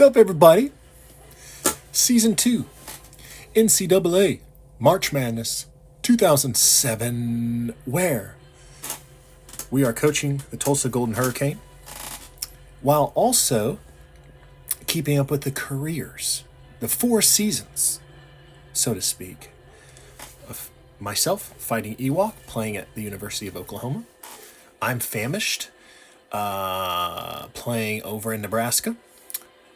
up, everybody? Season 2, NCAA March Madness 2007, where we are coaching the Tulsa Golden Hurricane while also keeping up with the careers, the 4 seasons, so to speak, of myself fighting Ewok, playing at the University of Oklahoma. I'm famished, playing over in Nebraska,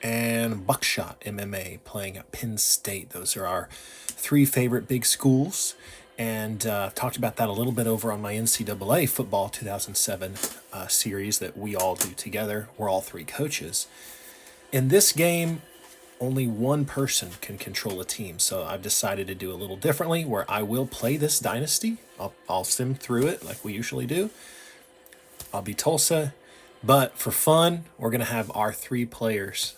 and BuckshotMMA playing at Penn State. Those are our 3 favorite big schools, and talked about that a little bit over on my NCAA Football 2007 series that we all do together. We're all 3 coaches. In this game, only one person can control a team, so I've decided to do a little differently, where I will play this dynasty. I'll sim through it like we usually do. I'll be Tulsa, but for fun, we're going to have our 3 players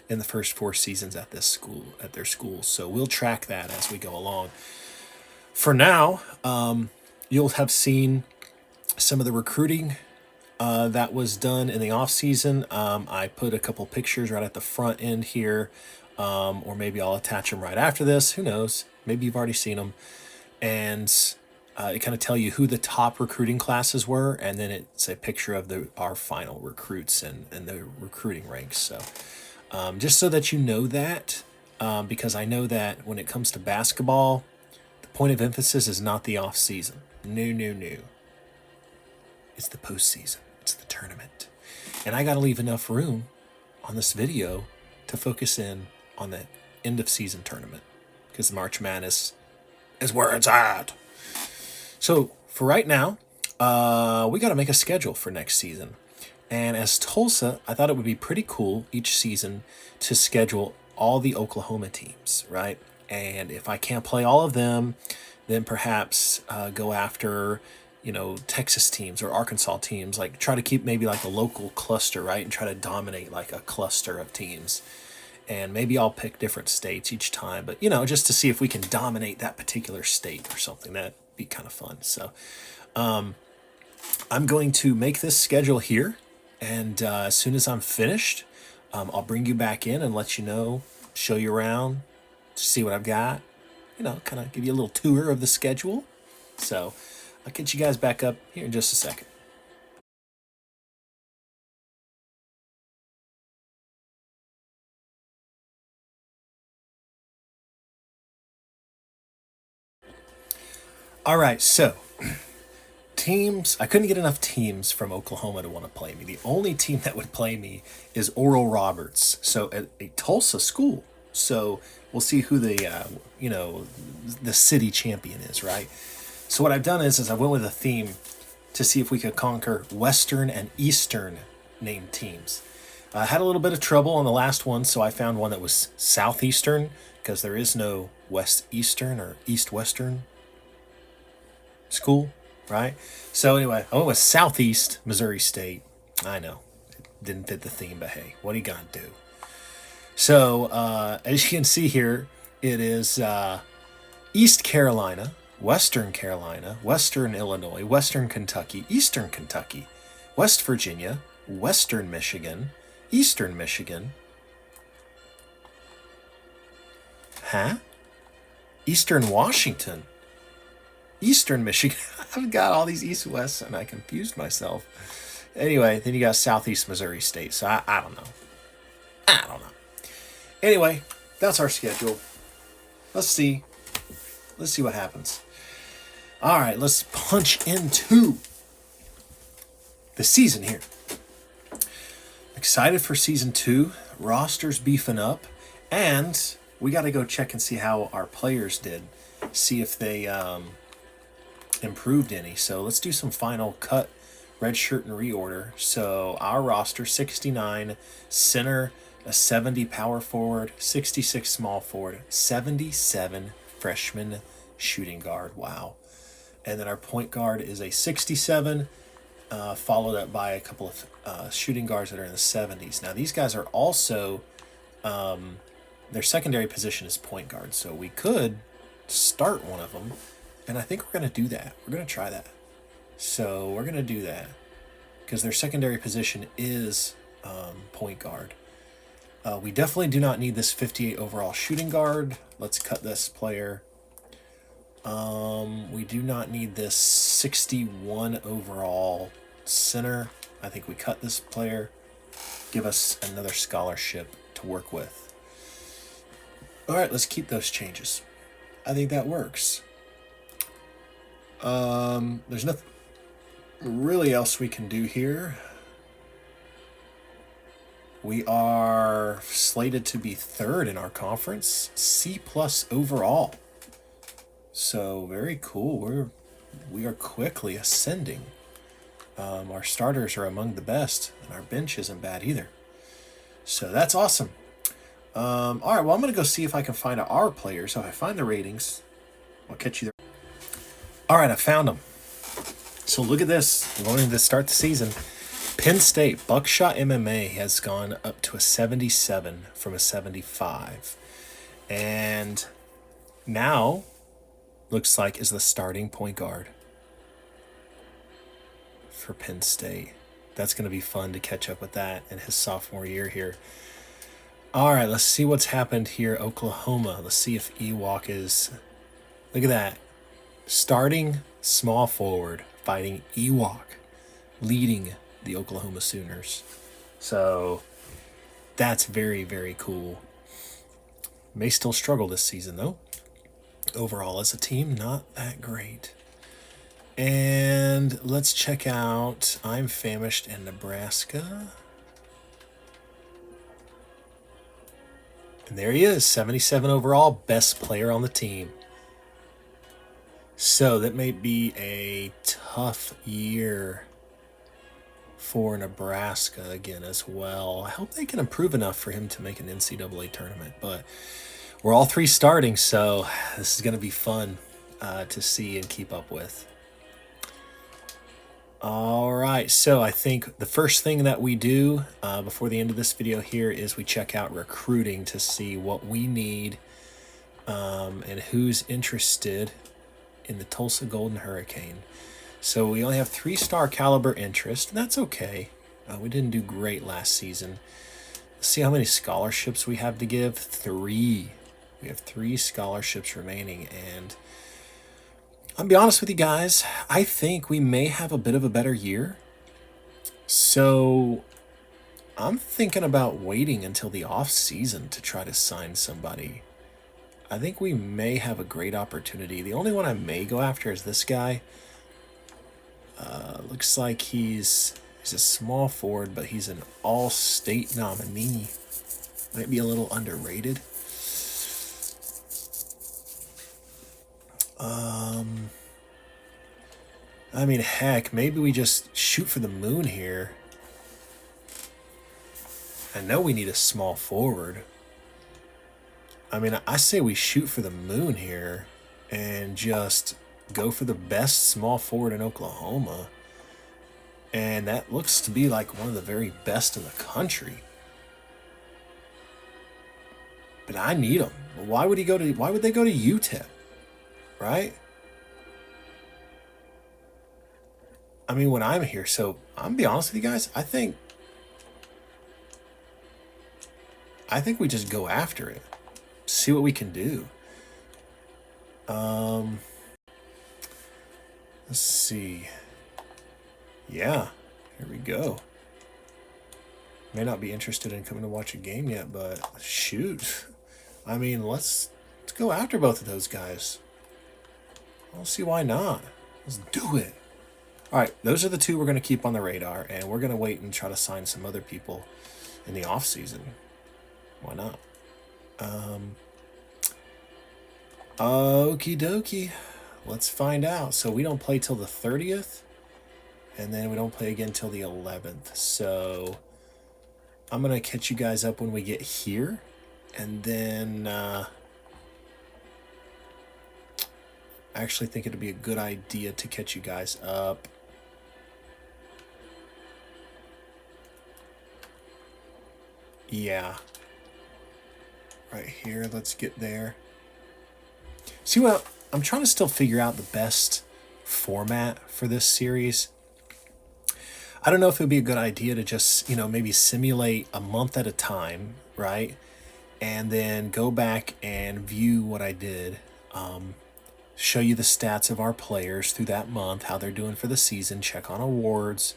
in the first 4 seasons at this school, at their schools. So we'll track that as we go along. For now, you'll have seen some of the recruiting that was done in the off season. I put a couple pictures right at the front end here, or maybe I'll attach them right after this. Who knows? Maybe you've already seen them. And it kind of tell you who the top recruiting classes were, and then it's a picture of our final recruits and the recruiting ranks. So just so that you know that, because I know that when it comes to basketball, the point of emphasis is not the off season. No. It's the postseason. It's the tournament. And I got to leave enough room on this video to focus in on the end of season tournament, because March Madness is where it's at. So for right now, we got to make a schedule for next season. And as Tulsa, I thought it would be pretty cool each season to schedule all the Oklahoma teams, right? And if I can't play all of them, then perhaps go after, Texas teams or Arkansas teams, like try to keep maybe like a local cluster, right? And try to dominate like a cluster of teams. And maybe I'll pick different states each time, but, just to see if we can dominate that particular state or something. That'd be kind of fun. So I'm going to make this schedule here. And as soon as I'm finished, I'll bring you back in and let you know, show you around, see what I've got, kind of give you a little tour of the schedule. So I'll get you guys back up here in just a second. All right, so teams, I couldn't get enough teams from Oklahoma to want to play me. The only team that would play me is Oral Roberts, so at a Tulsa school. So we'll see who the city champion is, right? So what I've done is I went with a theme to see if we could conquer Western and Eastern named teams. I had a little bit of trouble on the last one, so I found one that was Southeastern, because there is no West Eastern or East Western school, right? So anyway, I went with Southeast Missouri State. I know, it didn't fit the theme, but hey, what are you gonna do? So as you can see here, it is East Carolina, Western Illinois, Western Kentucky, Eastern Kentucky, West Virginia, Western Michigan, Eastern Michigan. Eastern Washington, Eastern Michigan. I've got all these East-West, and I confused myself. Anyway, then you got Southeast Missouri State, so I don't know. Anyway, that's our schedule. Let's see what happens. All right, let's punch into the season here. Excited for season 2. Roster's beefing up, and we got to go check and see how our players did. See if they improved any. So let's do some final cut, red shirt, and reorder. So our roster: 69 center, a 70 power forward, 66 small forward, 77 freshman shooting guard. Wow. And then our point guard is a 67, followed up by a couple of shooting guards that are in the 70s. Now these guys are also, their secondary position is point guard, so we could start one of them, and I think we're going to do that. We're going to try that. So we're going to do that because their secondary position is point guard. We definitely do not need this 58 overall shooting guard. Let's cut this player. We do not need this 61 overall center. I think we cut this player. Give us another scholarship to work with. All right, let's keep those changes. I think that works. There's nothing really else we can do here. We are slated to be third in our conference, C+ overall. So very cool. We are quickly ascending. Our starters are among the best, and our bench isn't bad either. So that's awesome. All right, well, I'm going to go see if I can find our players. So if I find the ratings, I'll catch you there. All right, I found them. So look at this. We're going to start the season. Penn State, BuckshotMMA has gone up to a 77 from a 75. And now looks like is the starting point guard for Penn State. That's going to be fun to catch up with that in his sophomore year here. All right, let's see what's happened here. Oklahoma. Let's see if Ewok is... Look at that. Starting small forward, fighting Ewok, leading the Oklahoma Sooners. So that's very, very cool. May still struggle this season, though. Overall, as a team, not that great. And let's check out I'm Famished in Nebraska. And there he is, 77 overall, best player on the team. So that may be a tough year for Nebraska again as well. I hope they can improve enough for him to make an NCAA tournament. But we're all three starting, so this is going to be fun to see and keep up with. All right, so I think the first thing that we do before the end of this video here is we check out recruiting to see what we need and who's interested in the Tulsa Golden Hurricane. So we only have 3-star caliber interest, and that's okay. We didn't do great last season. Let's see how many scholarships we have to give. 3. We have 3 scholarships remaining, and I'll be honest with you guys, I think we may have a bit of a better year. So I'm thinking about waiting until the off season to try to sign somebody. I think we may have a great opportunity. The only one I may go after is this guy. Looks like he's a small forward, but he's an all-state nominee. Might be a little underrated. I mean, heck, maybe we just shoot for the moon here. I know we need a small forward. I mean, I say we shoot for the moon here and just go for the best small forward in Oklahoma. And that looks to be like one of the very best in the country. But I need him. Why would they go to UTEP? Right? I mean, when I'm here, so I'm gonna be honest with you guys, I think we just go after it. See what we can do. Let's see. Yeah, here we go. May not be interested in coming to watch a game yet, but shoot. I mean, let's go after both of those guys. I don't see why not. Let's do it. All right, those are the 2 we're going to keep on the radar, and we're going to wait and try to sign some other people in the off season. Why not? Okie dokie. Let's find out. So we don't play till the 30th, and then we don't play again till the 11th. So I'm going to catch you guys up when we get here, and then I actually think it'd be a good idea to catch you guys up yeah, right here. Let's get there. See, what I'm trying to still figure out the best format for this series. I don't know if it would be a good idea to just, maybe simulate a month at a time, right? And then go back and view what I did. Show you the stats of our players through that month, how they're doing for the season, check on awards,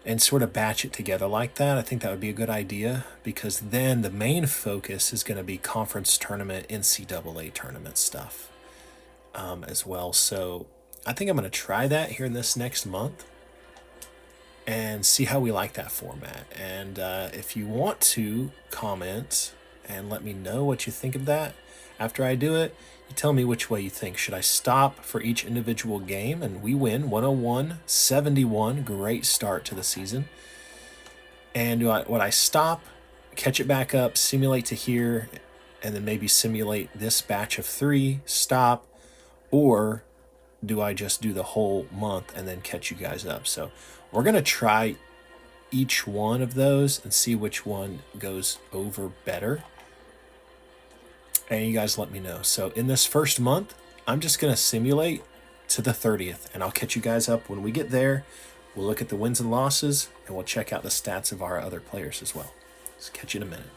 and sort of batch it together like that. I think that would be a good idea, because then the main focus is going to be conference tournament, NCAA tournament stuff as well. So I think I'm going to try that here in this next month and see how we like that format. And if you want to comment and let me know what you think of that after I do it, you tell me which way you think. Should I stop for each individual game and we win 101-71, great start to the season? And would I stop, catch it back up, simulate to here, and then maybe simulate this batch of 3, stop, or do I just do the whole month and then catch you guys up? So we're going to try each one of those and see which one goes over better. And you guys let me know. So in this first month, I'm just going to simulate to the 30th, and I'll catch you guys up when we get there. We'll look at the wins and losses, and we'll check out the stats of our other players as well. So catch you in a minute.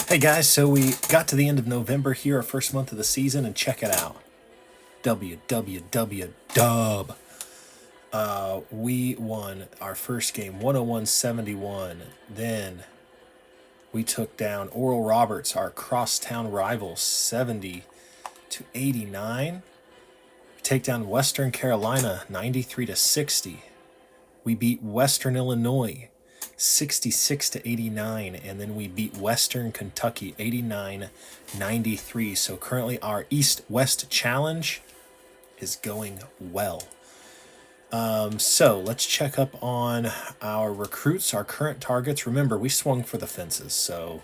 Hey guys, so we got to the end of November here, our first month of the season, and check it out. WWW dub. We won our first game 101-71. Then we took down Oral Roberts, our crosstown rivals, 70-89. Take down Western Carolina 93-60. We beat Western Illinois 66-89, and then we beat Western Kentucky 89-93. So currently our East-West challenge is going well. So let's check up on our recruits, our current targets. Remember, we swung for the fences, so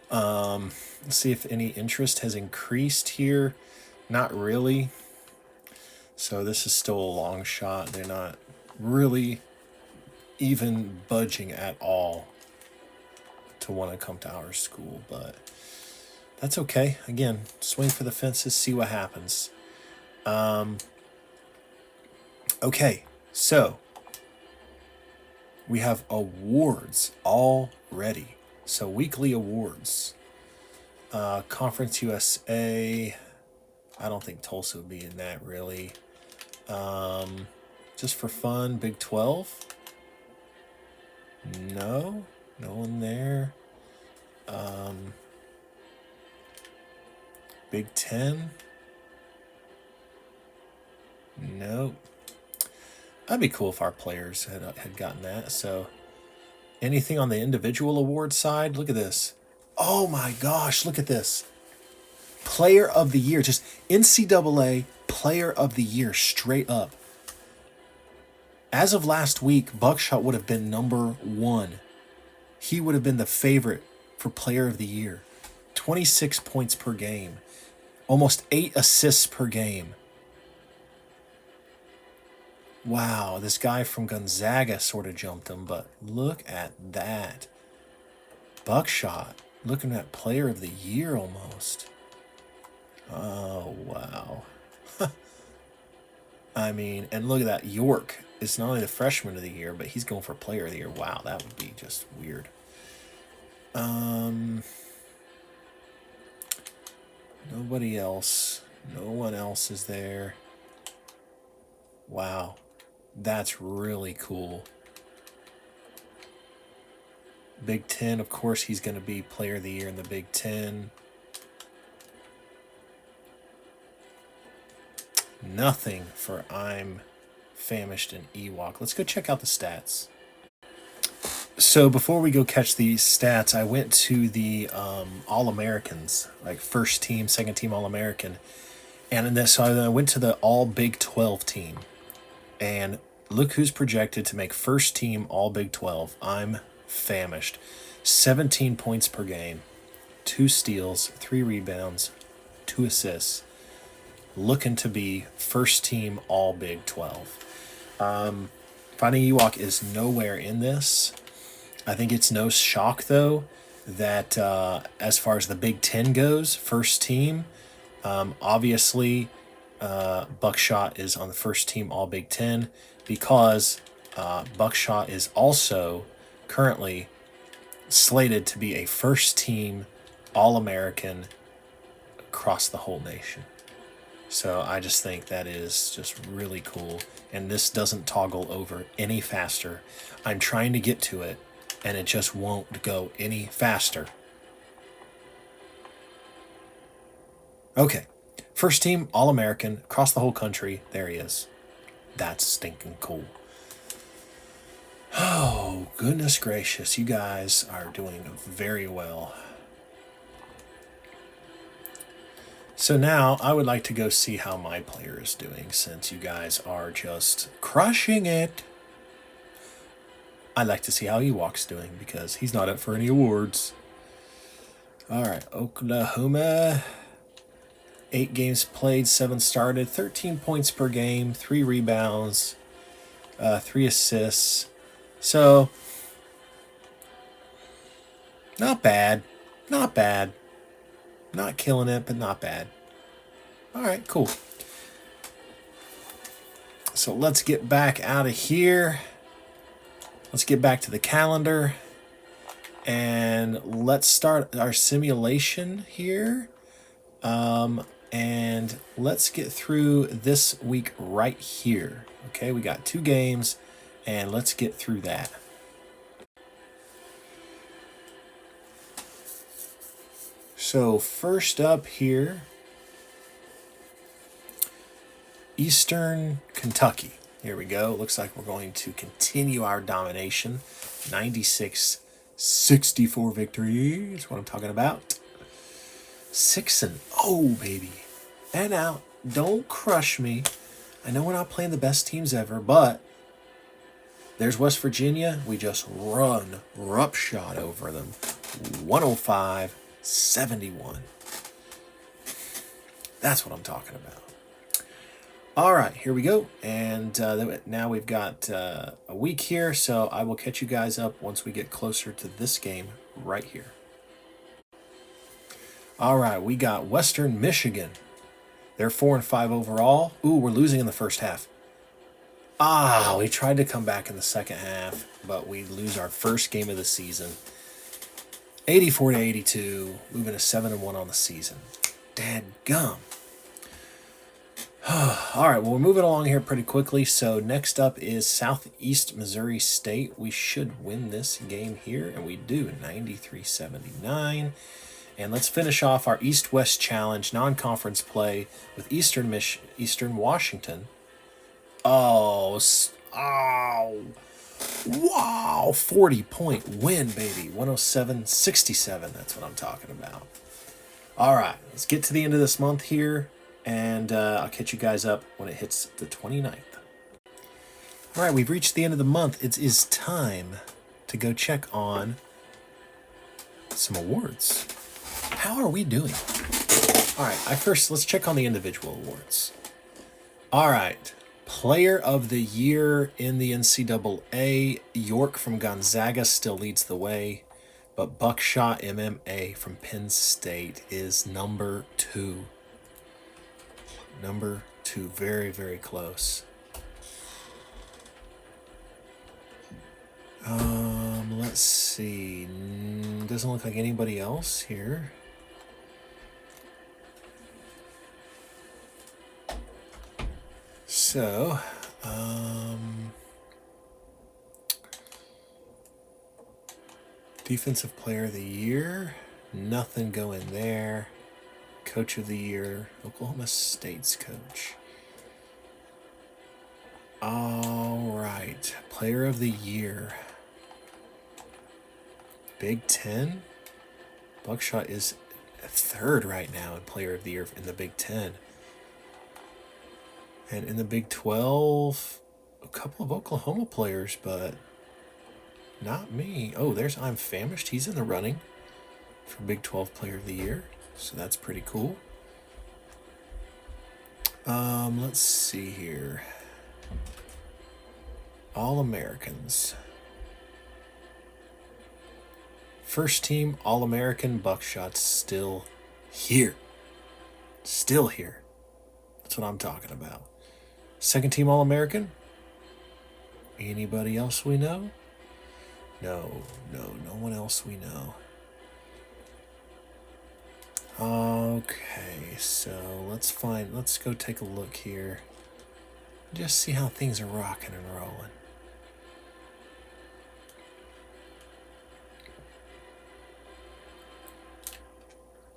let's see if any interest has increased here. Not really. So this is still a long shot. They're not really even budging at all to want to come to our school, but that's okay. Again, swing for the fences, see what happens. Okay, so we have awards already. So weekly awards. Conference USA. I don't think Tulsa would be in that really. Just for fun, Big 12. No one there. Big 10. Nope. That'd be cool if our players had gotten that. So anything on the individual award side? Look at this. Oh my gosh, look at this. Player of the year, just NCAA Player of the Year, straight up. As of last week, Buckshot would have been number 1. He would have been the favorite for Player of the Year. 26 points per game. Almost 8 assists per game. Wow, this guy from Gonzaga sort of jumped him, but look at that. Buckshot, looking at Player of the Year almost. Oh, wow. I mean, and look at that. York is not only the freshman of the year, but he's going for Player of the Year. Wow, that would be just weird. Nobody else. No one else is there. Wow. That's really cool. Big 10, of course, he's going to be Player of the Year in the Big 10. Nothing for I'm Famished and Ewok. Let's go check out the stats. So before we go catch these stats, I went to the All-Americans, like first team, second team All-American. So I went to the All Big 12 team. And look who's projected to make first team All Big 12. I'm Famished. 17 points per game, 2 steals, 3 rebounds, 2 assists. Looking to be first team All Big 12. Finding Ewok is nowhere in this. I think it's no shock, though, that as far as the Big 10 goes, first team, obviously Buckshot is on the first team All Big 10. because Buckshot is also currently slated to be a first-team All-American across the whole nation. So I just think that is just really cool. And this doesn't toggle over any faster. I'm trying to get to it, and it just won't go any faster. Okay. First team All-American across the whole country. There he is. That's stinking cool. Oh, goodness gracious. You guys are doing very well. So now I would like to go see how my player is doing, since you guys are just crushing it. I'd like to see how Ewok's doing, because he's not up for any awards. All right, Oklahoma. 8 games played, 7 started, 13 points per game, 3 rebounds, 3 assists. So, not bad. Not bad. Not killing it, but not bad. All right, cool. So let's get back out of here. Let's get back to the calendar. And let's start our simulation here. And let's get through this week right here. Okay, we got 2 games, and let's get through that. So first up here, Eastern Kentucky. Here we go. Looks like we're going to continue our domination. 96-64 victory is what I'm talking about. 6-0, baby. And now, don't crush me. I know we're not playing the best teams ever, but there's West Virginia. We just run roughshod over them. 105-71. That's what I'm talking about. All right, here we go. And now we've got a week here, so I will catch you guys up once we get closer to this game right here. All right, we got Western Michigan. They're 4-5 overall. Ooh, we're losing in the first half. We tried to come back in the second half, but we lose our first game of the season. 84-82, moving to 7-1 on the season. Dadgum. All right, well, we're moving along here pretty quickly. So next up is Southeast Missouri State. We should win this game here, and we do, 93-79. And let's finish off our East-West Challenge non-conference play with Eastern Washington. Wow, 40-point win, baby. 107-67. That's what I'm talking about. All right, let's get to the end of this month here, and I'll catch you guys up when it hits the 29th. All right, we've reached the end of the month. It is time to go check on some awards. How are we doing? All right, let's check on the individual awards. All right, Player of the Year in the NCAA, York from Gonzaga still leads the way, but BuckshotMMA from Penn State is number 2. Number 2, very, very close. Let's see. Doesn't look like anybody else here. So, Defensive Player of the Year, nothing going there. Coach of the Year, Oklahoma State's coach. All right, Player of the Year. Big Ten. Buckshot is 3rd right now in Player of the Year in the Big Ten. And in the Big 12, a couple of Oklahoma players, but not me. Oh, there's I'm Famished. He's in the running for Big 12 Player of the Year. So that's pretty cool. Let's see here. All-Americans. First team All-American Buckshot's still here. Still here. That's what I'm talking about. Second team All-American. Anybody else we know? No one else we know. Okay, so let's go take a look here. Just see how things are rocking and rolling.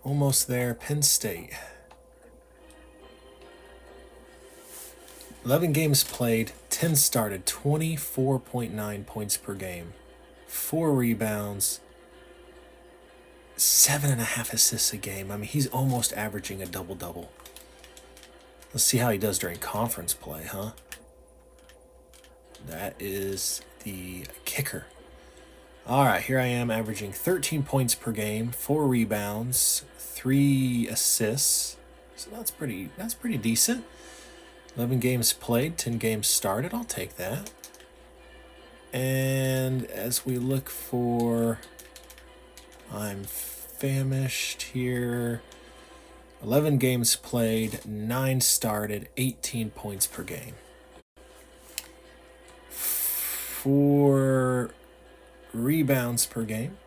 Almost there, Penn State. 11 games played, 10 started, 24.9 points per game, 4 rebounds, 7.5 assists a game. I mean, he's almost averaging a double-double. Let's see how he does during conference play, huh? That is the kicker. All right, here I am averaging 13 points per game, 4 rebounds, 3 assists. So that's pretty decent. 11 games played, 10 games started. I'll take that. And as we look for, I'm famished here. 11 games played, 9 started, 18 points per game. 4 rebounds per game.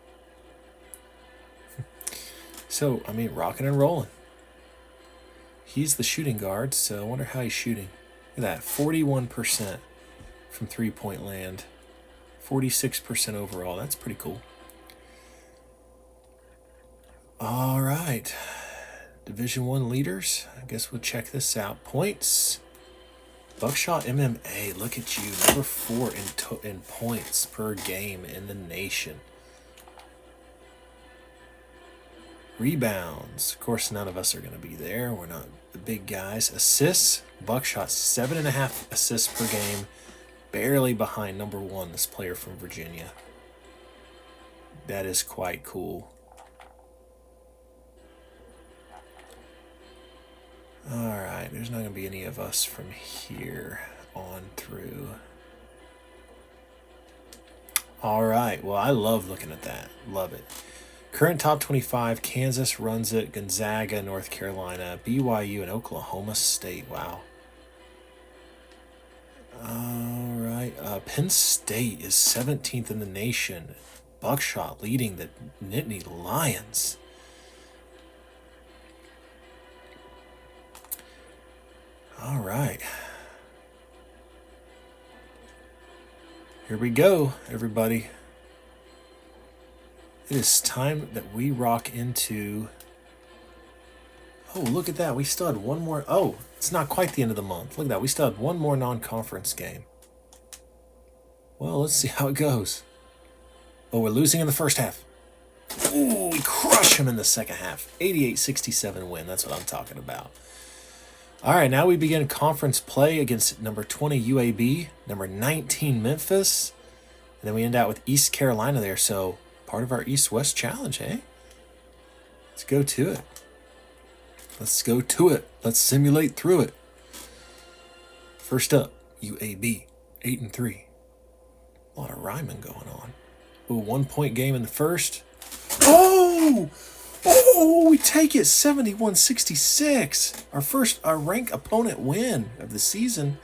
So, I mean, rocking and rolling. He's the shooting guard, so I wonder how he's shooting. Look at that, 41% from three-point land, 46% overall. That's pretty cool. All right, Division I leaders. I guess we'll check this out. Points. Buckshot MMA, look at you, number 4 in points per game in the nation. Rebounds, of course, none of us are going to be there. We're not the big guys. Assists, Buckshot 7.5 assists per game, barely behind number 1, this player from Virginia. That is quite cool. All right, there's not going to be any of us from here on through. All right, well, I love looking at that. Love it. Current top 25, Kansas runs it, Gonzaga, North Carolina, BYU, and Oklahoma State. Wow. All right, Penn State is 17th in the nation. Buckshot leading the Nittany Lions. All right. Here we go, everybody. It is time that we rock into... Oh, look at that. We still had one more... Oh, it's not quite the end of the month. Look at that. We still had one more non-conference game. Well, let's see how it goes. Oh, we're losing in the first half. Ooh, we crush him in the second half. 88-67 win. That's what I'm talking about. All right, now we begin conference play against number 20 UAB, number 19 Memphis, and then we end out with East Carolina there. So part of our East-West challenge, eh? Let's go to it. Let's go to it. Let's simulate through it. First up, UAB, 8-3. A lot of rhyming going on. Ooh, 1-point game in the first. Oh! Oh, we take it 71-66. Our ranked opponent win of the season.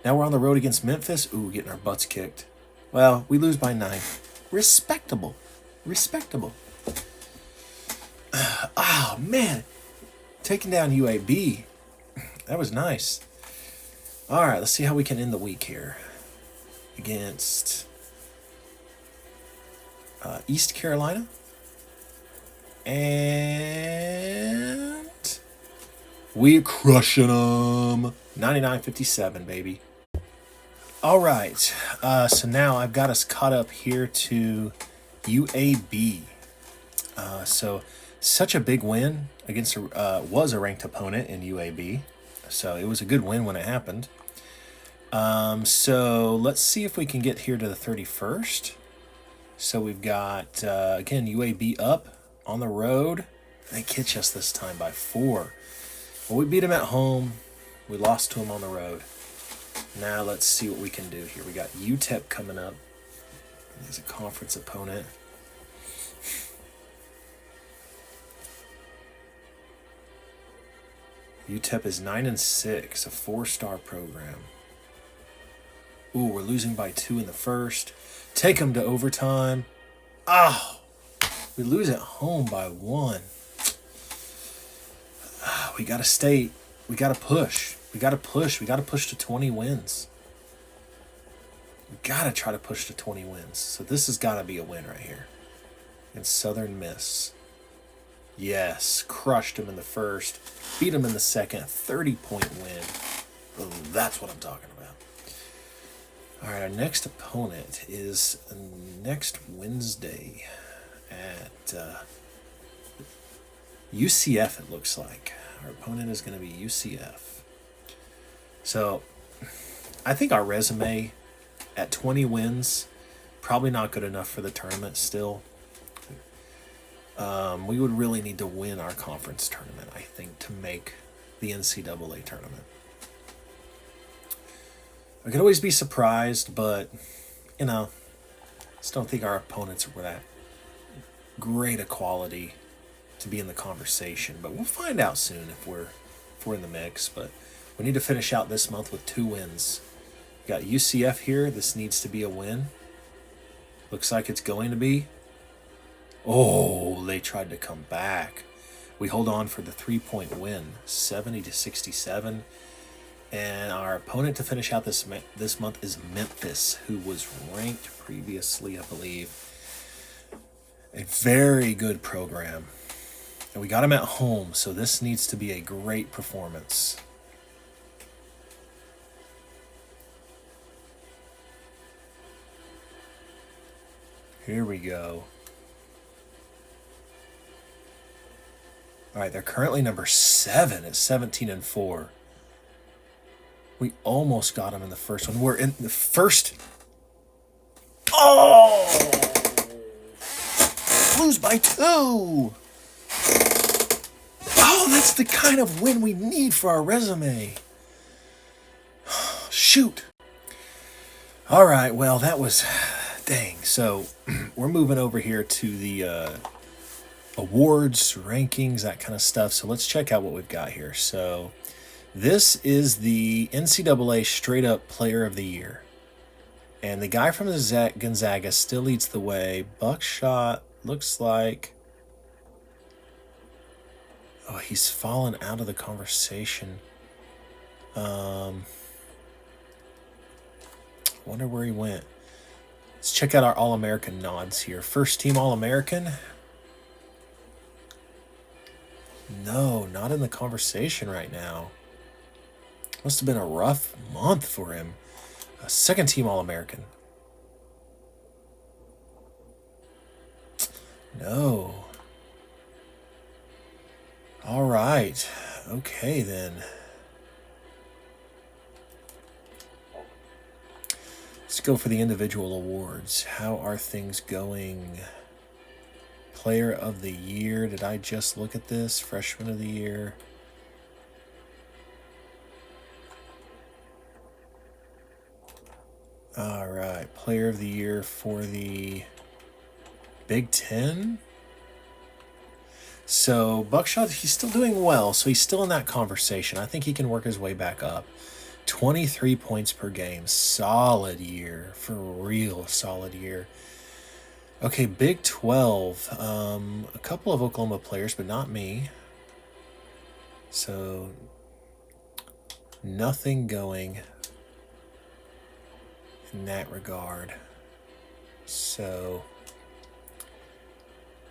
Now we're on the road against Memphis. Ooh, getting our butts kicked. Well, we lose by 9. Respectable. Respectable. Oh, man. Taking down UAB. That was nice. All right, let's see how we can end the week here. Against East Carolina. And we're crushing them. 99-57, baby. All right. So now I've got us caught up here to UAB. So such a big win against was a ranked opponent in UAB. So it was a good win when it happened. So let's see if we can get here to the 31st. So we've got, again, UAB up on the road. They catch us this time by 4. Well, we beat them at home. We lost to them on the road. Now let's see what we can do here. We got UTEP coming up. He's a conference opponent. UTEP is 9-6, a 4-star program. Ooh, we're losing by 2 in the first. Take them to overtime. Oh, we lose at home by 1. We got to stay. We got to push. We got to push. We got to push to 20 wins. We got to try to push to 20 wins. So this has got to be a win right here. And Southern Miss. Yes, crushed him in the first. Beat him in the second. 30-point win. Oh, that's what I'm talking about. All right, our next opponent is next Wednesday at UCF, it looks like. Our opponent is going to be UCF. So I think our resume at 20 wins, probably not good enough for the tournament still. We would really need to win our conference tournament, I think, to make the NCAA tournament. I could always be surprised, but, I just don't think our opponents were that great a quality to be in the conversation. But we'll find out soon if we're in the mix. But we need to finish out this month with 2 wins. We got UCF here. This needs to be a win. Looks like it's going to be. Oh, they tried to come back. We hold on for the 3-point win, 70-67. And our opponent to finish out this month is Memphis, who was ranked previously, I believe. A very good program. And we got them at home, so this needs to be a great performance. Here we go. All right, they're currently number 7 at 17-4. We almost got them in the first one. We're in the first. Oh! Lose by 2. Oh, that's the kind of win we need for our resume. Shoot. All right, well, that was... Dang. So, we're moving over here to the awards, rankings, that kind of stuff. So, let's check out what we've got here. So... This is the NCAA straight-up player of the year. And the guy from the Gonzaga still leads the way. Buckshot looks like... Oh, he's fallen out of the conversation. Wonder where he went. Let's check out our All-American nods here. First team All-American. No, not in the conversation right now. Must have been a rough month for him. A second team All-American. No. All right. Okay, then. Let's go for the individual awards. How are things going? Player of the year. Did I just look at this? Freshman of the year. All right, player of the year for the Big Ten. So Buckshot, he's still doing well, so he's still in that conversation. I think he can work his way back up. 23 points per game, solid year, for real solid year. Okay, Big 12, a couple of Oklahoma players, but not me. So nothing going in that regard. So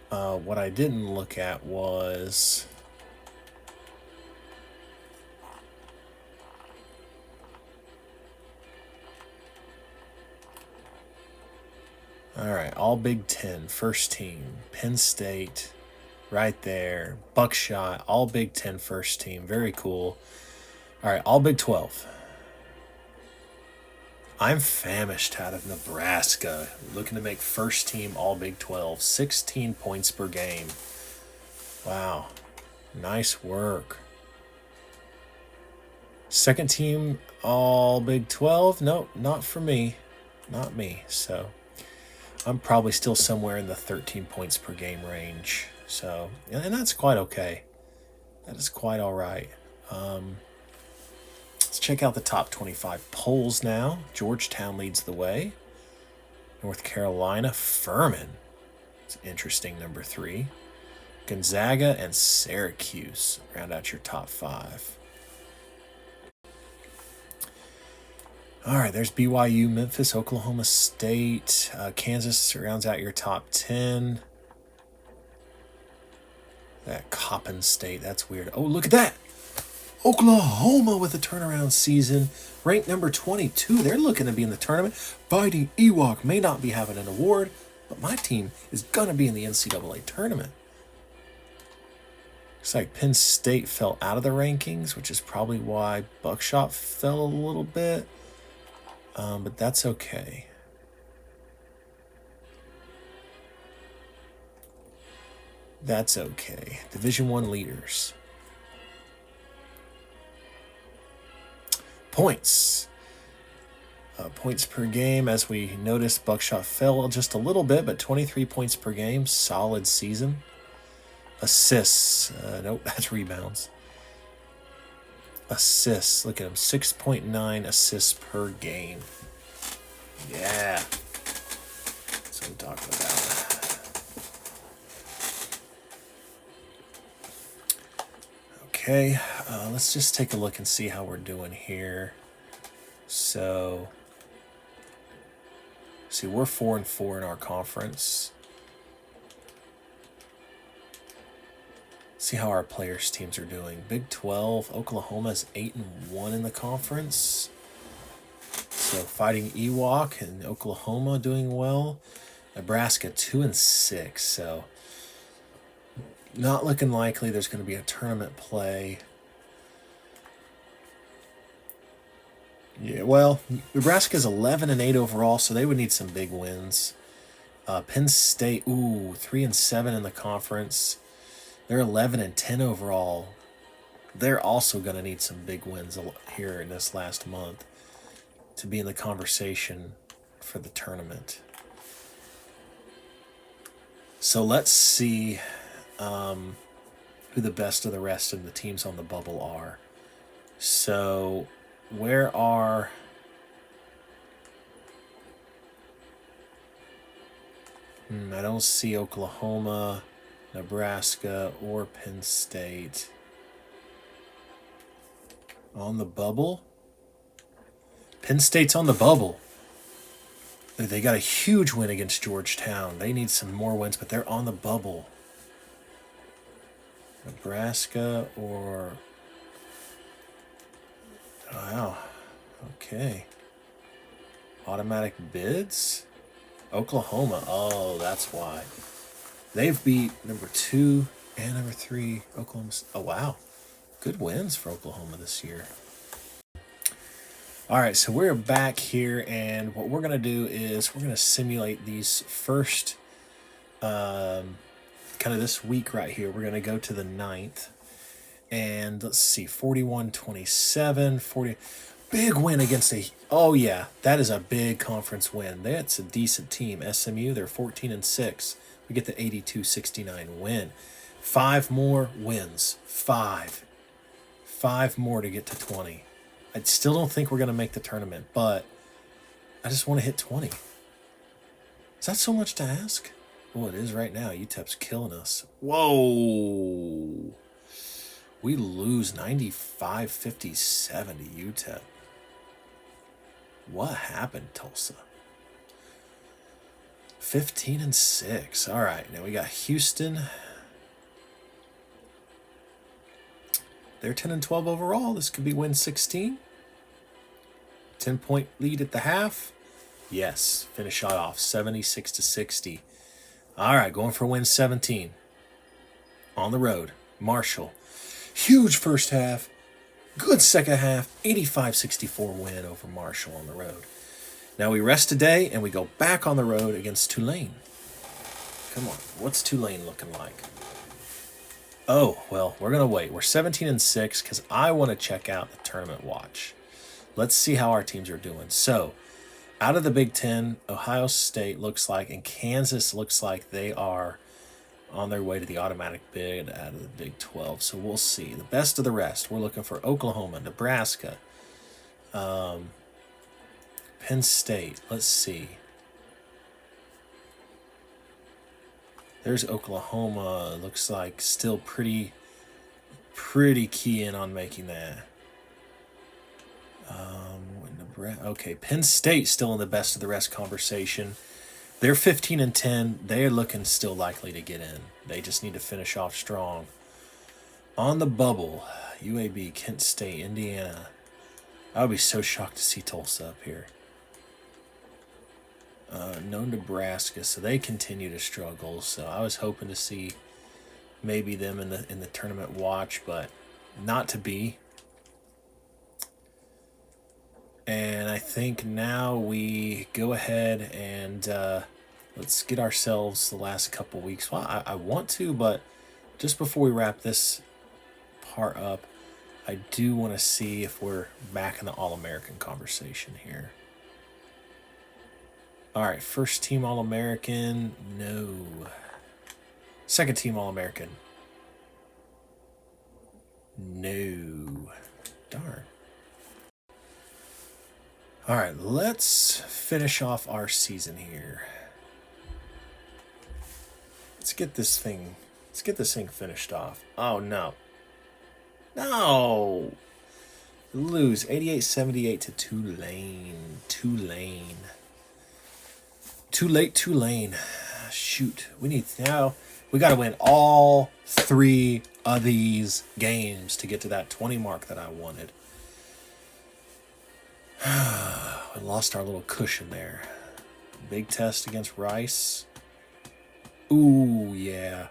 what I didn't look at was all right, all Big Ten, first team, Penn State, right there, Buckshot, all Big Ten first team, very cool. All right, all Big 12. I'm famished out of Nebraska, looking to make first team all Big 12, 16 points per game. Wow, nice work. Second team all Big 12, nope, not for me, not me. So I'm probably still somewhere in the 13 points per game range. So, and that's quite okay. That is quite all right. Let's check out the top 25 polls now. Georgetown leads the way. North Carolina, Furman. It's interesting, number 3. Gonzaga and Syracuse round out your top 5. All right, there's BYU, Memphis, Oklahoma State. Kansas rounds out your top 10. That Coppin State, that's weird. Oh, look at that. Oklahoma with a turnaround season. Ranked number 22. They're looking to be in the tournament. Fighting Ewok may not be having an award, but my team is going to be in the NCAA tournament. Looks like Penn State fell out of the rankings, which is probably why Buckshot fell a little bit. But that's okay. That's okay. Division I leaders. Points. Points per game. As we noticed, Buckshot fell just a little bit, but 23 points per game. Solid season. Assists. Nope, that's rebounds. Assists. Look at him. 6.9 assists per game. Yeah. That's what I'm talking about. Okay. Let's just take a look and see how we're doing here. So, see, we're 4-4 in our conference. See how our players' teams are doing. Big 12, Oklahoma's 8-1 in the conference. So fighting Ewok and Oklahoma doing well. Nebraska 2-6. So not looking likely there's going to be a tournament play. Yeah, well, Nebraska's 11-8 overall, so they would need some big wins. Penn State, 3-7 in the conference. They're 11-10 overall. They're also going to need some big wins here in this last month to be in the conversation for the tournament. So let's see who the best of the rest of the teams on the bubble are. So where are... I don't see Oklahoma, Nebraska, or Penn State on the bubble. Penn State's on the bubble. They got a huge win against Georgetown. They need some more wins, but they're on the bubble. Nebraska or... Wow. Okay. Automatic bids? Oklahoma. Oh, that's why. They've beat number 2 and number 3 Oklahoma. Oh, wow. Good wins for Oklahoma this year. All right, so we're back here, and what we're going to do is we're going to simulate these first, kind of this week right here. We're going to go to the 9th, and let's see, 41-27, 40. Big win against oh yeah, that is a big conference win. That's a decent team. SMU, they're 14-6. We get the 82-69 win. 5 more wins. 5 more to get to 20. I still don't think we're going to make the tournament, but I just want to hit 20. Is that so much to ask? Well, it is right now. UTEP's killing us. Whoa. We lose 95-57 to UTEP. What happened, Tulsa? 15-6. All right, now we got Houston. They're 10-12 overall. This could be win 16. 10-point lead at the half. Yes, finish shot off 76-60. All right, going for win 17. On the road, Marshall. Huge first half. Good second half. 85-64 win over Marshall on the road. Now we rest today and we go back on the road against Tulane. Come on, what's Tulane looking like? Oh, well, we're going to wait. We're 17-6 because I want to check out the tournament watch. Let's see how our teams are doing. So, out of the Big Ten, Ohio State looks like, and Kansas looks like they are on their way to the automatic bid out of the Big 12. So we'll see. The best of the rest, we're looking for Oklahoma, Nebraska, Penn State. Let's see. There's Oklahoma. Looks like still pretty key in on making that. Okay, Penn State still in the best of the rest conversation. They're 15-10. They're looking still likely to get in. They just need to finish off strong. On the bubble, UAB, Kent State, Indiana. I would be so shocked to see Tulsa up here. No Nebraska, so they continue to struggle. So I was hoping to see maybe them in the tournament watch, but not to be. And I think now we go ahead and let's get ourselves the last couple weeks. Well, I want to, but just before we wrap this part up, I do want to see if we're back in the All-American conversation here. All right, first team All-American, no. Second team All-American, no. Darn. All right, let's finish off our season here. Let's get this thing finished off. Oh no. No. Lose 88-78 to Tulane. Too late, Tulane. Shoot. We got to win all 3 of these games to get to that 20 mark that I wanted. We lost our little cushion there. Big test against Rice. Ooh, yeah.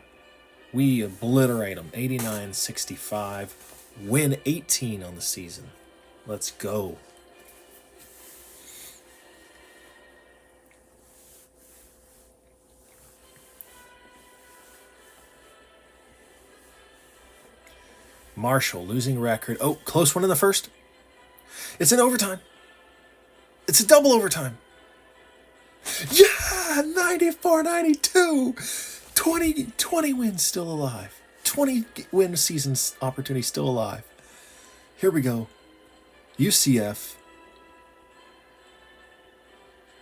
We obliterate them. 89-65. Win 18 on the season. Let's go. Marshall, losing record. Oh, close one in the first. It's in overtime. It's a double overtime. Yeah, 94-92. 20 wins still alive. 20 win season opportunity still alive. Here we go. UCF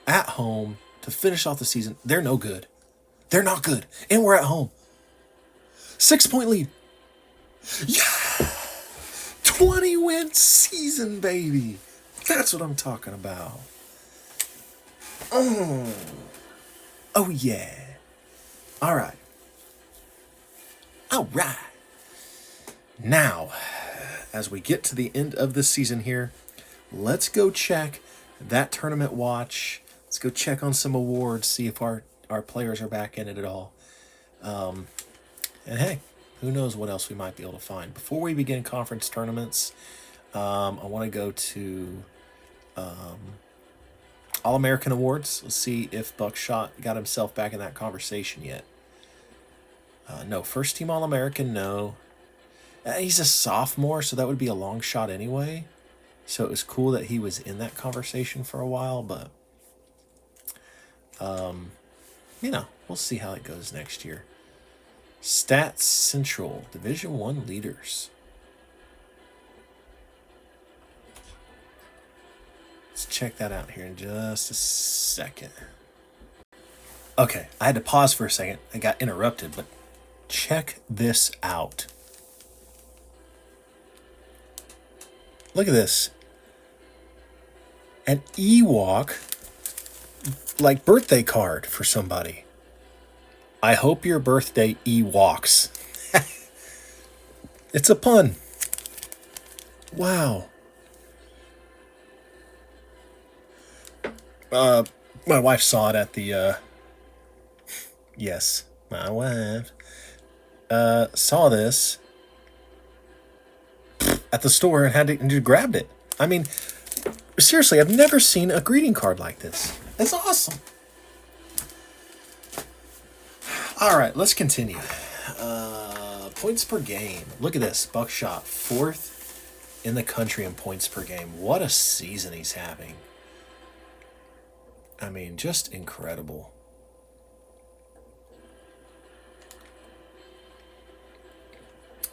at home to finish off the season. They're no good. They're not good. And we're at home. 6-point lead. Yeah! 20 win season, baby. That's what I'm talking about. Oh yeah. All right. Now, as we get to the end of the season here, let's go check that tournament watch. Let's go check on some awards, see if our players are back in it at all. And hey, who knows what else we might be able to find. Before we begin conference tournaments, I want to go to All-American Awards. Let's see if Buckshot got himself back in that conversation yet. No, first team All-American, no. He's a sophomore, so that would be a long shot anyway. So it was cool that he was in that conversation for a while, but we'll see how it goes next year. Stats Central, Division I leaders. Let's check that out here in just a second. Okay, I had to pause for a second. I got interrupted, but check this out. Look at this. An Ewok, like birthday card for somebody. I hope your birthday Ewoks. It's a pun. Wow. My wife saw it at the, yes, my wife, saw this at the store and just grabbed it. I mean, seriously, I've never seen a greeting card like this. It's awesome. All right, let's continue. Points per game. Look at this. Buckshot, 4th in the country in points per game. What a season he's having. I mean, just incredible.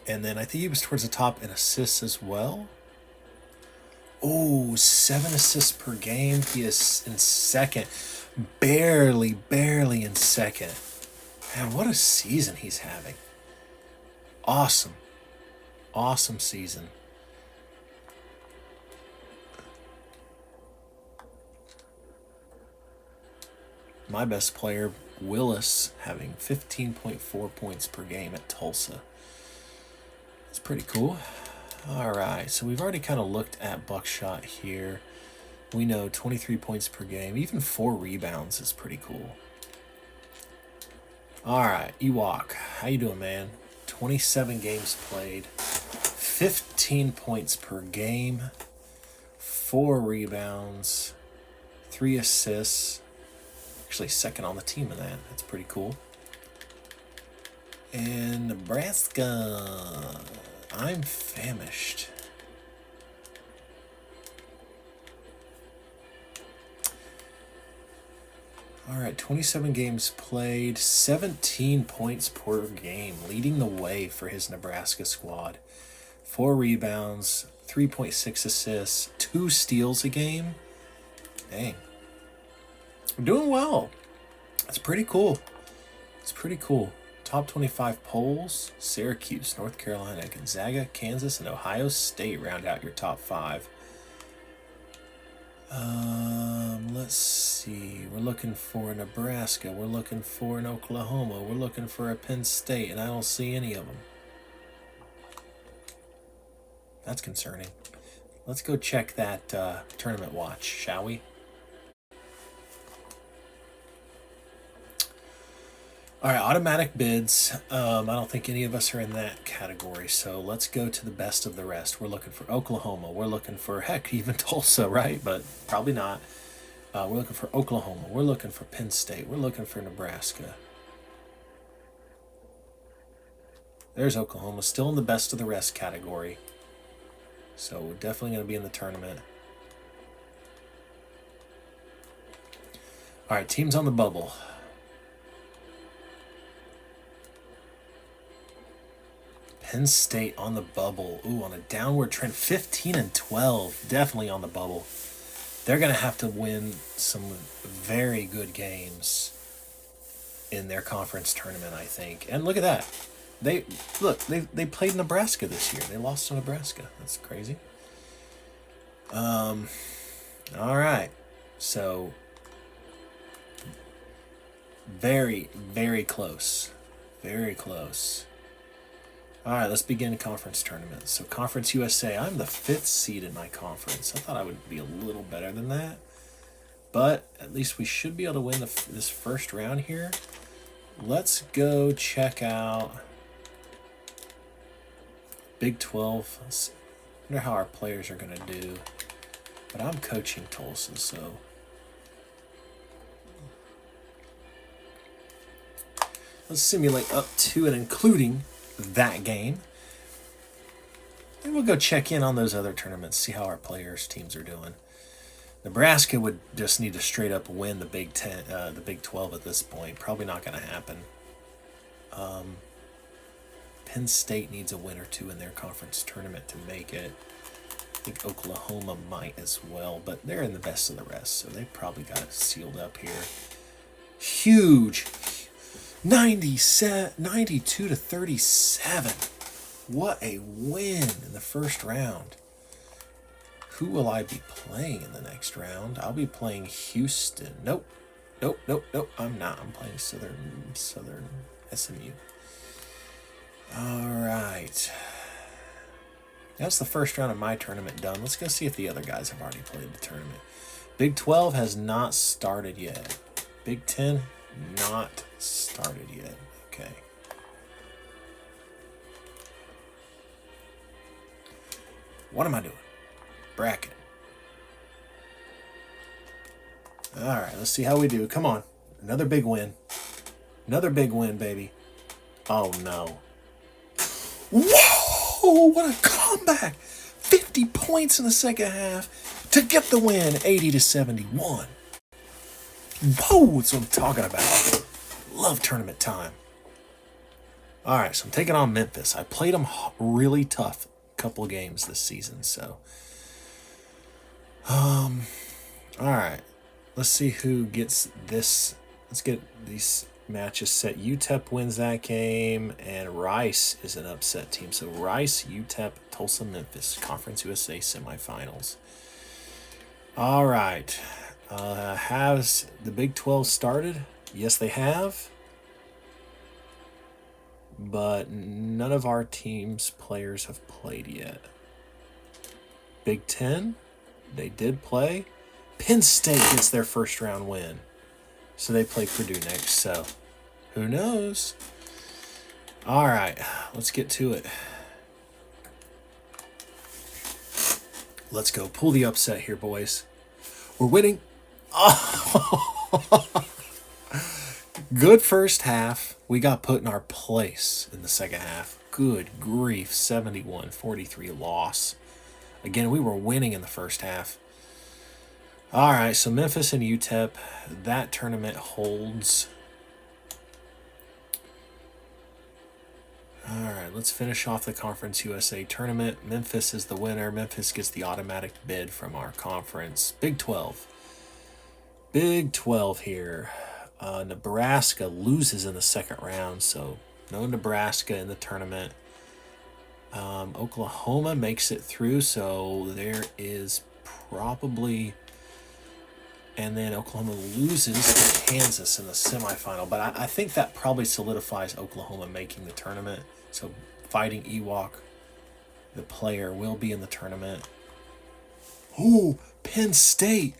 And then I think he was towards the top in assists as well. Oh, 7 assists per game. He is in second. Barely in second. Man, what a season he's having. Awesome. Awesome season. My best player, Willis, having 15.4 points per game at Tulsa. That's pretty cool. All right, so we've already kind of looked at Buckshot here. We know 23 points per game. Even 4 rebounds is pretty cool. All right, Ewok, how you doing, man? 27 games played, 15 points per game, 4 rebounds, 3 assists. Actually, second on the team in that. That's pretty cool. And Nebraska, I'm famished. All right, 27 games played, 17 points per game, leading the way for his Nebraska squad. 4 rebounds, 3.6 assists, 2 steals a game. Dang. We're doing well. That's pretty cool. It's pretty cool. Top 25 polls, Syracuse, North Carolina, Gonzaga, Kansas, and Ohio State round out your top 5. Let's see. We're looking for Nebraska. We're looking for an Oklahoma. We're looking for a Penn State, and I don't see any of them. That's concerning. Let's go check that tournament watch, shall we? All right, automatic bids. I don't think any of us are in that category, so let's go to the best of the rest. We're looking for Oklahoma. We're looking for, heck, even Tulsa, right? But probably not. We're looking for Oklahoma. We're looking for Penn State. We're looking for Nebraska. There's Oklahoma, still in the best of the rest category. So we're definitely going to be in the tournament. All right, teams on the bubble. Penn State on the bubble. Ooh, on a downward trend. 15 and 12. Definitely on the bubble. They're going to have to win some very good games in their conference tournament, I think. And look at that. They played Nebraska this year. They lost to Nebraska. That's crazy. All right. So very, very close. Very close. All right, let's begin conference tournament. So Conference USA, I'm the 5th seed in my conference. I thought I would be a little better than that. But at least we should be able to win this first round here. Let's go check out Big 12. I wonder how our players are going to do. But I'm coaching Tulsa, so... let's simulate up to and including that game. And we'll go check in on those other tournaments, see how our players' teams are doing. Nebraska would just need to straight up win the Big 12 at this point. Probably not going to happen. Penn State needs a win or 2 in their conference tournament to make it. I think Oklahoma might as well, but they're in the best of the rest, so they probably got it sealed up here. Huge. 92 to 37. What a win in the first round. Who will I be playing in the next round? I'll be playing Houston. Nope. I'm not. I'm playing Southern SMU. All right. That's the first round of my tournament done. Let's go see if the other guys have already played the tournament. Big 12 has not started yet. Big 10, not started yet. Okay. What am I doing? Bracket. All right, let's see how we do. Come on. Another big win. Another big win, baby. Oh, no. Whoa! What a comeback! 50 points in the second half to get the win, 80 to 71. Whoa, that's what I'm talking about. Love tournament time. All right, so I'm taking on Memphis. I played them really tough a couple of games this season, so All right. Let's see who gets this. Let's get these matches set. UTEP wins that game, and Rice is an upset team. So Rice, UTEP, Tulsa, Memphis, Conference USA semifinals. All right. Has the Big 12 started? Yes, they have. But none of our team's players have played yet. Big 10, they did play. Penn State gets their first round win. So they play Purdue next. So who knows? All right, let's get to it. Let's go. Pull the upset here, boys. We're winning. Oh. Good first half. We got put in our place in the second half. Good grief. 71-43 loss. Again, we were winning in the first half. All right, so Memphis and UTEP, that tournament holds. All right, let's finish off the Conference USA tournament. Memphis is the winner. Memphis gets the automatic bid from our conference. Big 12. Big 12 here. Nebraska loses in the second round, so no Nebraska in the tournament. Oklahoma makes it through, so there is probably... And then Oklahoma loses to Kansas in the semifinal. But I think that probably solidifies Oklahoma making the tournament. So Fighting Ewok, the player, will be in the tournament. Ooh, Penn State.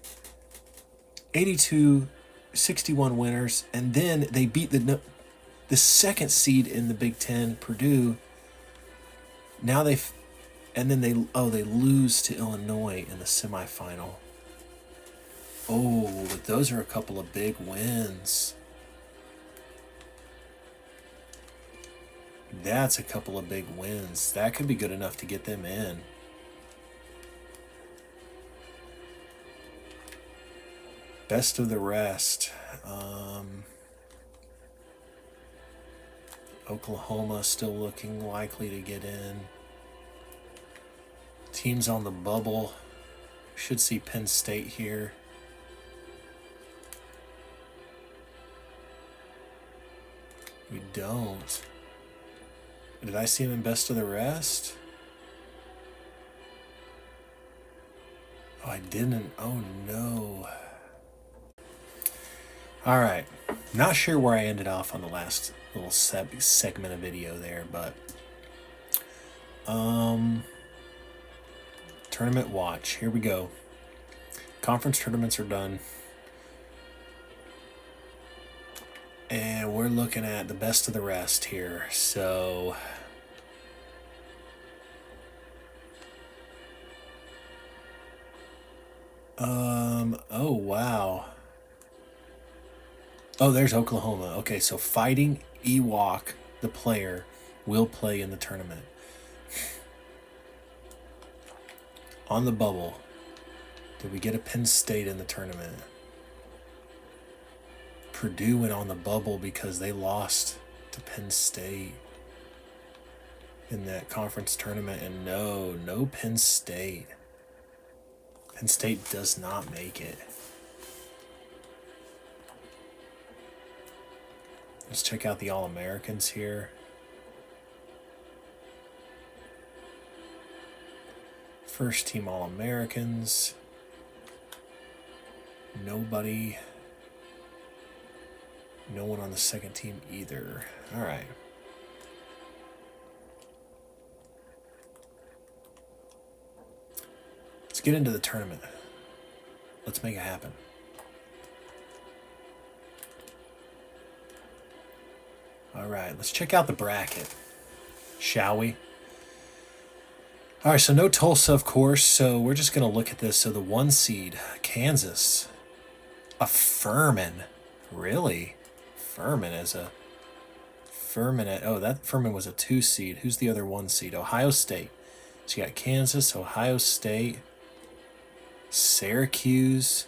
82-61 winners. And then they beat the second seed in the Big Ten, Purdue. Now they lose to Illinois in the semifinal. Oh, but those are a couple of big wins. That's a couple of big wins. That could be good enough to get them in. Best of the rest. Oklahoma still looking likely to get in. Teams on the bubble. Should see Penn State here. We don't. Did I see him in best of the rest? Oh, I didn't. Oh, no. All right. Not sure where I ended off on the last little segment of video there, but... Tournament watch. Here we go. Conference tournaments are done. And we're looking at the best of the rest here. So... oh, wow. Oh, there's Oklahoma. Okay, so Fighting Ewok, the player, will play in the tournament. On the bubble. Did we get a Penn State in the tournament? Purdue went on the bubble because they lost to Penn State in that conference tournament. And no Penn State. Penn State does not make it. Let's check out the All-Americans here. First team All-Americans. Nobody. No one on the second team either. All right. Let's get into the tournament. Let's make it happen. All right, let's check out the bracket, shall we? All right, so no Tulsa, of course, so we're just going to look at this. So the 1 seed, Kansas, a Furman, really? Furman as a Furman at, oh, that Furman was a 2 seed. Who's the other 1 seed? Ohio State. So you got Kansas, Ohio State, Syracuse,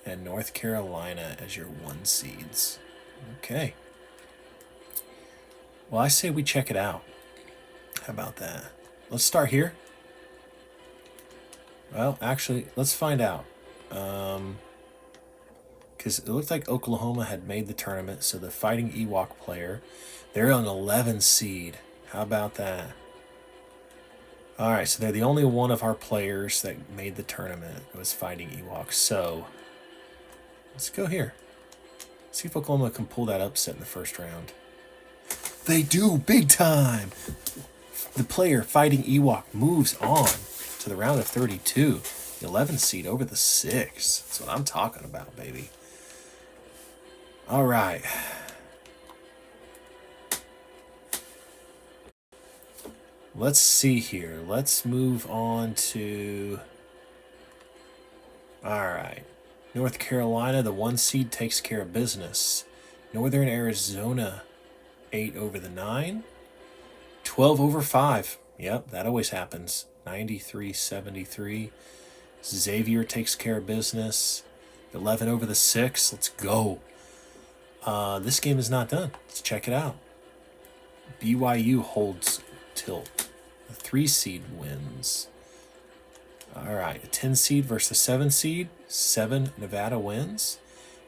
and North Carolina as your 1 seeds. Okay. Well, I say we check it out. How about that? Let's start here. Well, actually, let's find out. Because it looked like Oklahoma had made the tournament, so the Fighting Ewok player, they're an 11 seed. How about that? All right, so they're the only one of our players that made the tournament. It was Fighting Ewok. So let's go here. See if Oklahoma can pull that upset in the first round. They do, big time. The player Fighting Ewok moves on to the round of 32. The 11 seed over the 6. That's what I'm talking about, baby. All right. Let's see here. Let's move on to... All right. North Carolina, the 1 seed, takes care of business. Northern Arizona, 8 over the 9. 12 over 5. Yep, that always happens. 93-73. Xavier takes care of business. 11 over the 6. Let's go. This game is not done. Let's check it out. BYU holds tilt. The 3 seed wins. All right, a 10 seed versus a 7 seed. 7 Nevada wins.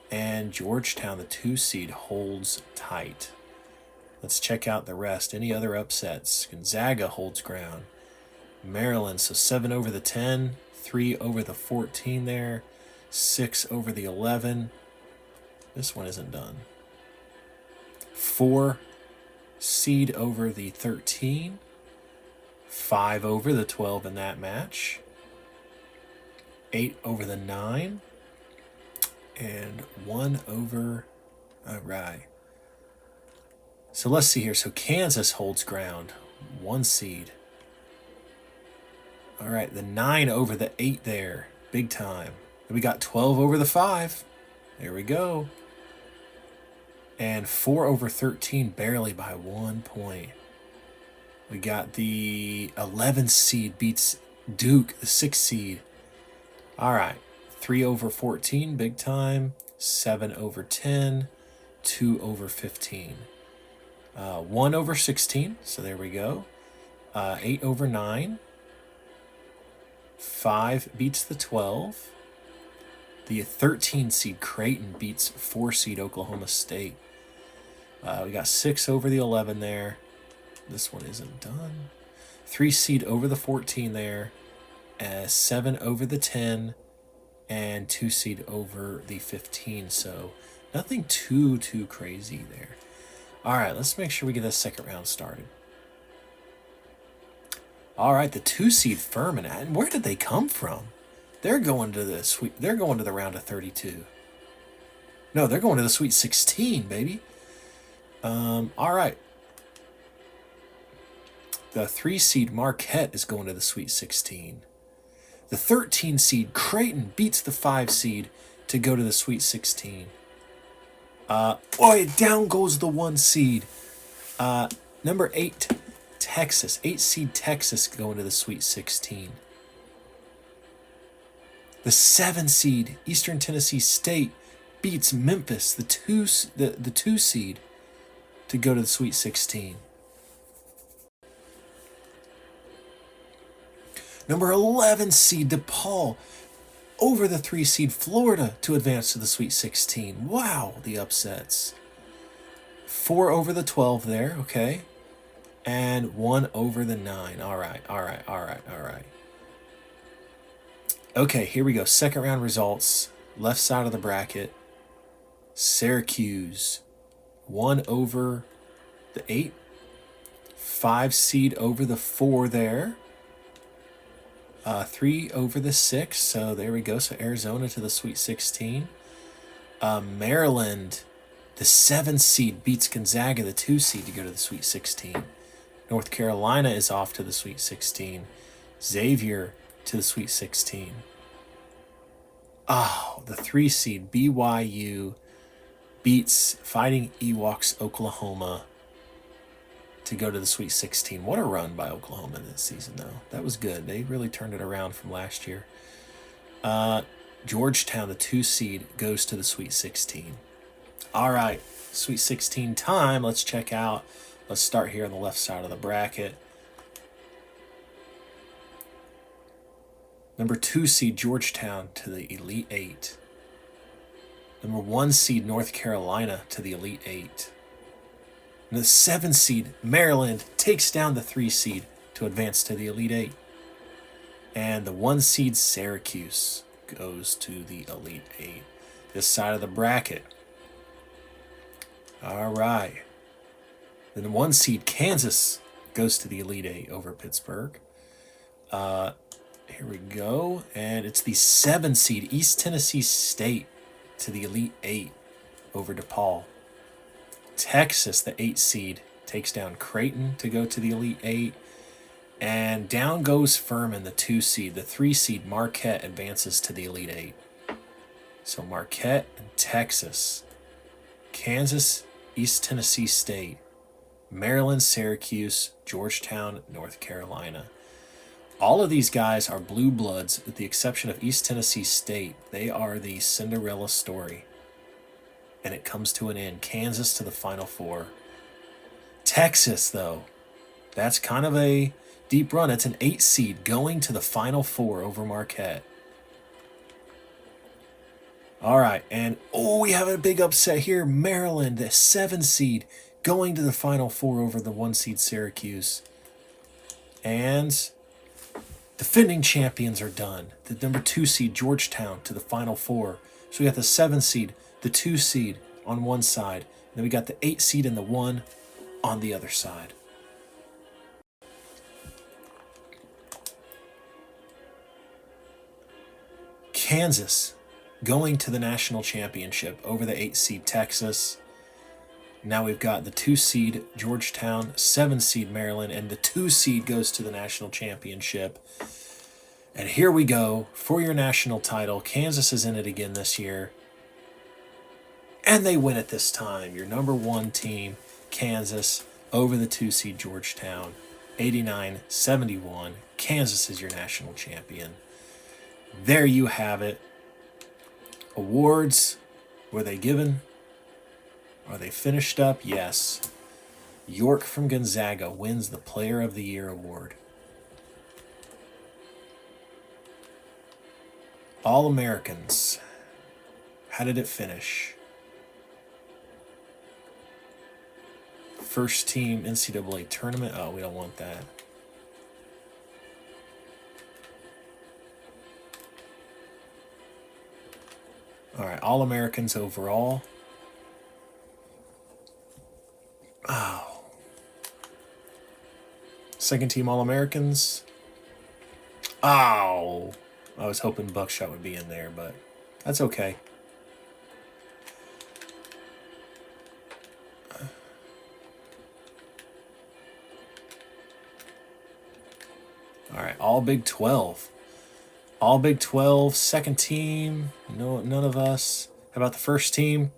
And Georgetown, the 2 seed, holds tight. Let's check out the rest. Any other upsets? Gonzaga holds ground. Maryland, so 7 over the 10. 3 over the 14 there. 6 over the 11. This one isn't done. 4 seed over the 13. 5 over the 12 in that match. 8 over the 9. And 1 over... All right. So let's see here. So Kansas holds ground. 1 seed. All right. The 9 over the 8 there. Big time. We got 12 over the 5. There we go. And 4 over 13, barely by 1 point. We got the 11 seed beats Duke, the 6 seed. All right. 3 over 14, big time. 7 over 10. 2 over 15. 1 over 16, so there we go. 8 over 9. 5 beats the 12. The 13 seed Creighton beats 4 seed Oklahoma State. We got 6 over the 11 there. This one isn't done. 3 seed over the 14 there. 7 over the 10. And 2 seed over the 15. So nothing too crazy there. All right, let's make sure we get this second round started. All right, the 2 seed Furman. And where did they come from? They're going to the They're going to the round of 32. No, they're going to the Sweet 16, baby. All right. The 3 seed Marquette is going to the Sweet 16. The 13 seed Creighton beats the 5 seed to go to the Sweet 16. Down goes the 1 seed. Number 8, Texas. 8 seed Texas going to the Sweet 16. The 7 seed Eastern Tennessee State beats Memphis, the 2 seed, to go to the Sweet 16. Number 11 seed DePaul over the 3 seed Florida to advance to the Sweet 16. Wow, the upsets. 4 over the 12 there, okay. And 1 over the 9. All right. Okay, here we go. Second round results. Left side of the bracket. Syracuse, 1 over the 8. 5 seed over the 4 there. 3 over the 6. So there we go. So Arizona to the Sweet 16. Maryland, the 7 seed, beats Gonzaga, the 2 seed, to go to the Sweet 16. North Carolina is off to the Sweet 16. Xavier to the Sweet 16. Oh, the 3 seed BYU beats Fighting Ewoks Oklahoma to go to the Sweet 16. What a run by Oklahoma this season, though. That was good. They really turned it around from last year. Georgetown, the 2 seed, goes to the Sweet 16. All right, Sweet 16 time. Let's check out. Let's start here on the left side of the bracket. Number 2 seed Georgetown to the Elite Eight. Number 1 seed North Carolina to the Elite Eight. And the 7 seed Maryland takes down the 3 seed to advance to the Elite Eight. And the 1 seed Syracuse goes to the Elite Eight. This side of the bracket. All right. Then the 1 seed Kansas goes to the Elite Eight over Pittsburgh. Here we go. And it's the 7 seed East Tennessee State to the Elite Eight over DePaul. Texas, the 8 seed, takes down Creighton to go to the Elite Eight. And down goes Furman, the 2 seed. The 3 seed Marquette advances to the Elite Eight. So Marquette and Texas. Kansas, East Tennessee State. Maryland, Syracuse, Georgetown, North Carolina. All of these guys are blue bloods with the exception of East Tennessee State. They are the Cinderella story. And it comes to an end. Kansas to the Final Four. Texas, though, that's kind of a deep run. It's an 8 seed going to the Final Four over Marquette. All right, and we have a big upset here. Maryland, the 7 seed, going to the Final Four over the 1 seed Syracuse. And defending champions are done. The number 2 seed Georgetown to the Final Four. So we got the 7 seed, the 2 seed on one side. And then we got the 8 seed and the 1 on the other side. Kansas going to the national championship over the 8 seed Texas. Now we've got the 2 seed Georgetown, 7 seed Maryland, and the 2 seed goes to the national championship. And here we go for your national title. Kansas is in it again this year. And they win it this time. Your number 1 team, Kansas, over the 2 seed Georgetown, 89-71. Kansas is your national champion. There you have it. Awards, were they given? Are they finished up? Yes. York from Gonzaga wins the Player of the Year award. All-Americans. How did it finish? First team NCAA tournament. Oh, we don't want that. All right, All-Americans overall. Oh. Second team All-Americans. Oh. I was hoping Buckshot would be in there, but that's okay. All right, all Big 12. All Big 12, second team. No, none of us. How about the first team?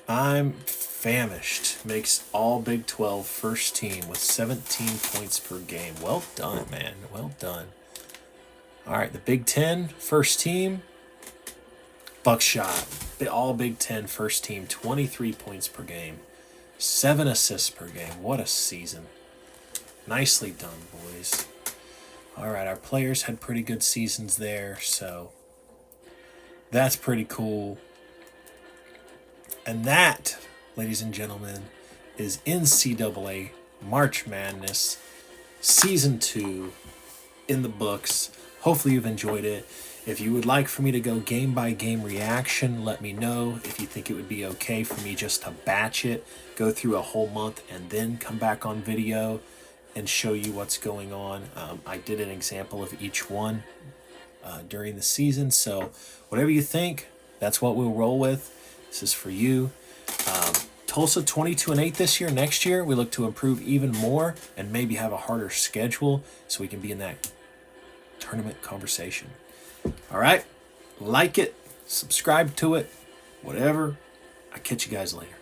I'm famished. Makes all Big 12 first team with 17 points per game. Well done, man. Well done. All right, the Big 10 first team. Buckshot. All Big 10 first team, 23 points per game. 7 assists per game. What a season. Nicely done, boys. All right, our players had pretty good seasons there, so that's pretty cool. And that, ladies and gentlemen, is NCAA March Madness Season 2 in the books. Hopefully you've enjoyed it. If you would like for me to go game-by-game reaction, let me know. If you think it would be okay for me just to batch it, go through a whole month, and then come back on video and show you what's going on. I did an example of each one during the season, so whatever you think, that's what we'll roll with. This is for you. Tulsa 22-8 this year. Next year, we look to improve even more and maybe have a harder schedule so we can be in that tournament conversation. All right, like it, subscribe to it, whatever. I'll catch you guys later.